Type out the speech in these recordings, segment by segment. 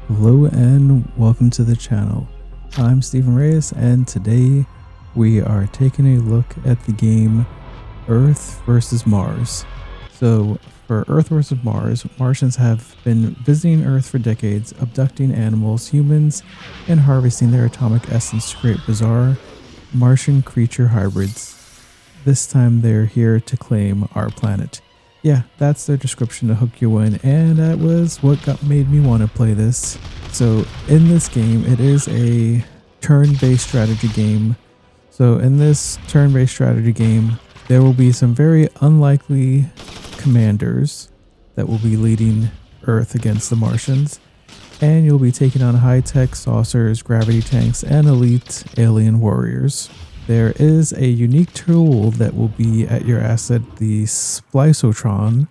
Hello and welcome to the channel. I'm Stephen Reyes and today we are taking a look at the game Earth vs. Mars. So for Earth vs. Mars, Martians have been visiting Earth for decades, abducting animals, humans, and harvesting their atomic essence to create bizarre Martian creature hybrids. This time they're here to claim our planet. Yeah, that's their description to hook you in, and that was what made me want to play this. So in this game, it is a turn-based strategy game. So in this turn-based strategy game, there will be some very unlikely commanders that will be leading Earth against the Martians, and you'll be taking on high-tech saucers, gravity tanks, and elite alien warriors. There is a unique tool that will be at your asset, the Splicotron,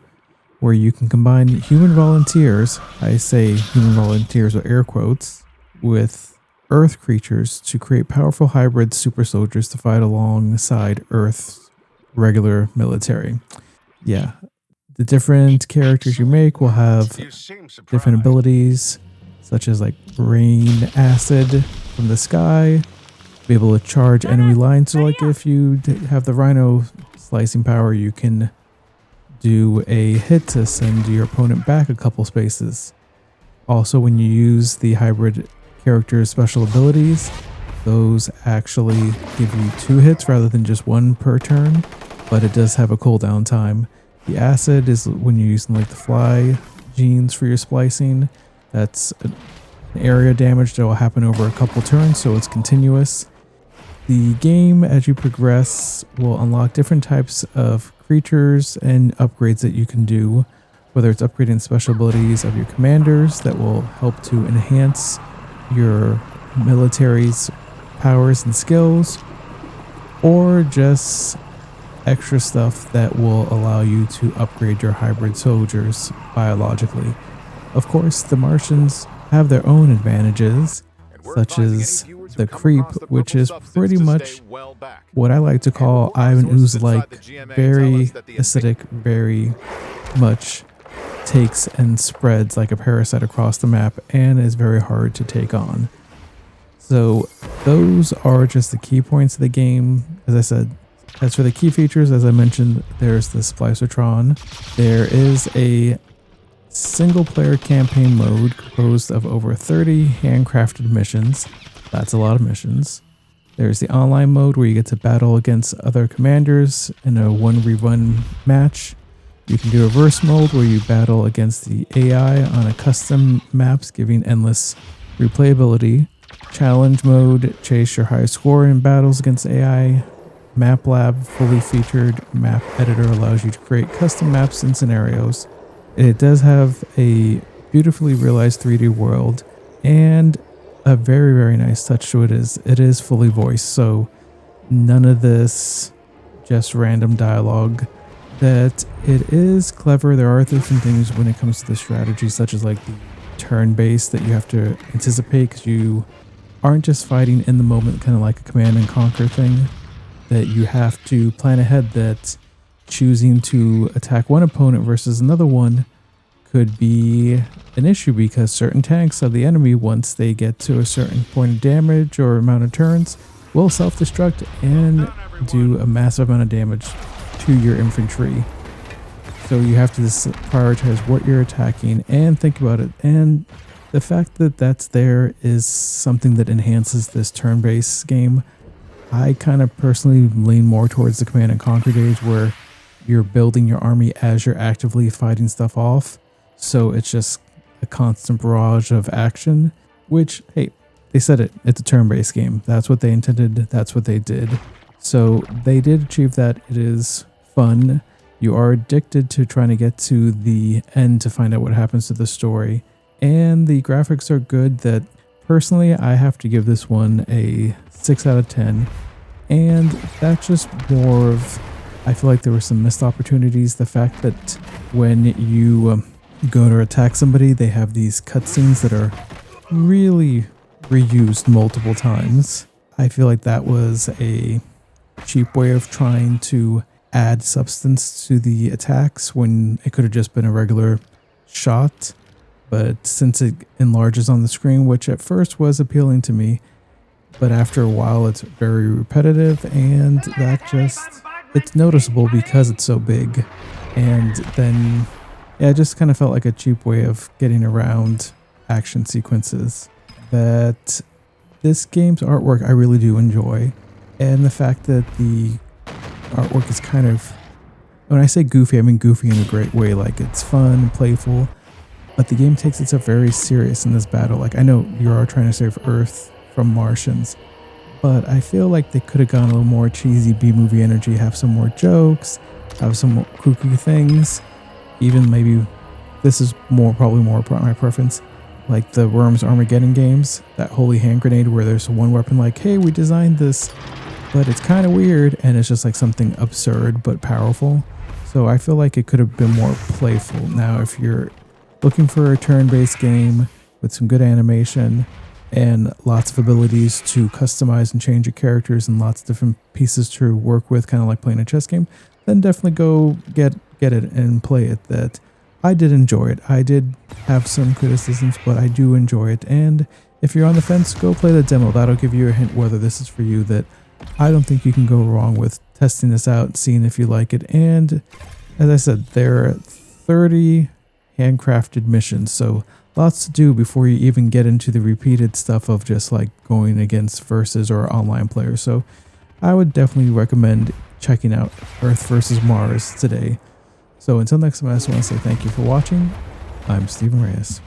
where you can combine human volunteers, I say human volunteers with air quotes, with Earth creatures to create powerful hybrid super soldiers to fight alongside Earth's regular military. Yeah, the different characters you make will have different abilities, such as like rain acid from the sky, be able to charge enemy lines. So like if you have the rhino slicing power, you can do a hit to send your opponent back a couple spaces. Also, when you use the hybrid character's special abilities, those actually give you 2 hits rather than just 1 per turn, but it does have a cooldown time. The acid is when you're using like the fly genes for your splicing. That's an area damage that will happen over a couple turns, so it's continuous. The game, as you progress, will unlock different types of creatures and upgrades that you can do, whether it's upgrading special abilities of your commanders that will help to enhance your military's powers and skills, or just extra stuff that will allow you to upgrade your hybrid soldiers biologically. Of course, the Martians have their own advantages, such as the creep, which is pretty much what I like to call Ivan Ooze-like, very acidic, very much takes and spreads like a parasite across the map and is very hard to take on. So those are just the key points of the game. As I said, as for the key features, as I mentioned, there's the Splicotron. There is a single-player campaign mode composed of over 30 handcrafted missions. That's a lot of missions. There's the online mode where you get to battle against other commanders in a 1v1 match. You can do reverse mode where you battle against the AI on a custom maps, giving endless replayability. Challenge mode, chase your highest score in battles against AI. Map Lab, fully featured map editor, allows you to create custom maps and scenarios. It does have a beautifully realized 3D world and a very, very nice touch to it. It is fully voiced, so none of this just random dialogue. That it is clever. There are different things when it comes to the strategy, such as like the turn-based that you have to anticipate, because you aren't just fighting in the moment, kind of like a command and conquer thing, that you have to plan ahead, that choosing to attack one opponent versus another one could be an issue, because certain tanks of the enemy, once they get to a certain point of damage or amount of turns, will self-destruct and do a massive amount of damage to your infantry. So you have to prioritize what you're attacking and think about it. And the fact that that's there is something that enhances this turn-based game. I kind of personally lean more towards the command and conquer days, where you're building your army as you're actively fighting stuff off. So it's just a constant barrage of action, which, hey, they said it. It's a turn-based game. That's what they intended. That's what they did. So they did achieve that. It is fun. You are addicted to trying to get to the end to find out what happens to the story. And the graphics are good. That personally, I have to give this one a 6 out of 10. And that's just more of, I feel like there were some missed opportunities. The fact that when you go to attack somebody, they have these cutscenes that are really reused multiple times. I feel like that was a cheap way of trying to add substance to the attacks when it could have just been a regular shot. but since it enlarges on the screen, which at first was appealing to me, but after a while it's very repetitive, and it's noticeable because it's so big. And then yeah, it just kind of felt like a cheap way of getting around action sequences. That this game's artwork I really do enjoy, and the fact that the artwork is kind of, when I say goofy, I mean goofy in a great way, like it's fun and playful, but the game takes itself very serious in this battle. Like, I know you are trying to save Earth from Martians, but I feel like they could have gone a little more cheesy B-movie energy, have some more jokes, have some more kooky things. Even maybe, this is probably more my preference, like the Worms Armageddon games, that holy hand grenade where there's one weapon like, hey, we designed this, but it's kind of weird, and it's just like something absurd but powerful. So I feel like it could have been more playful. Now, if you're looking for a turn-based game with some good animation and lots of abilities to customize and change your characters and lots of different pieces to work with, kind of like playing a chess game, then definitely go get it and play it. That I did enjoy it. I did have some criticisms, but I do enjoy it. And if you're on the fence, go play the demo. That'll give you a hint whether this is for you. That I don't think you can go wrong with testing this out, seeing if you like it. And as I said, there are 30 handcrafted missions, so lots to do before you even get into the repeated stuff of just like going against versus or online players. So I would definitely recommend checking out Earth vs. Mars today. So until next time, I just want to say thank you for watching. I'm Stephen Reyes.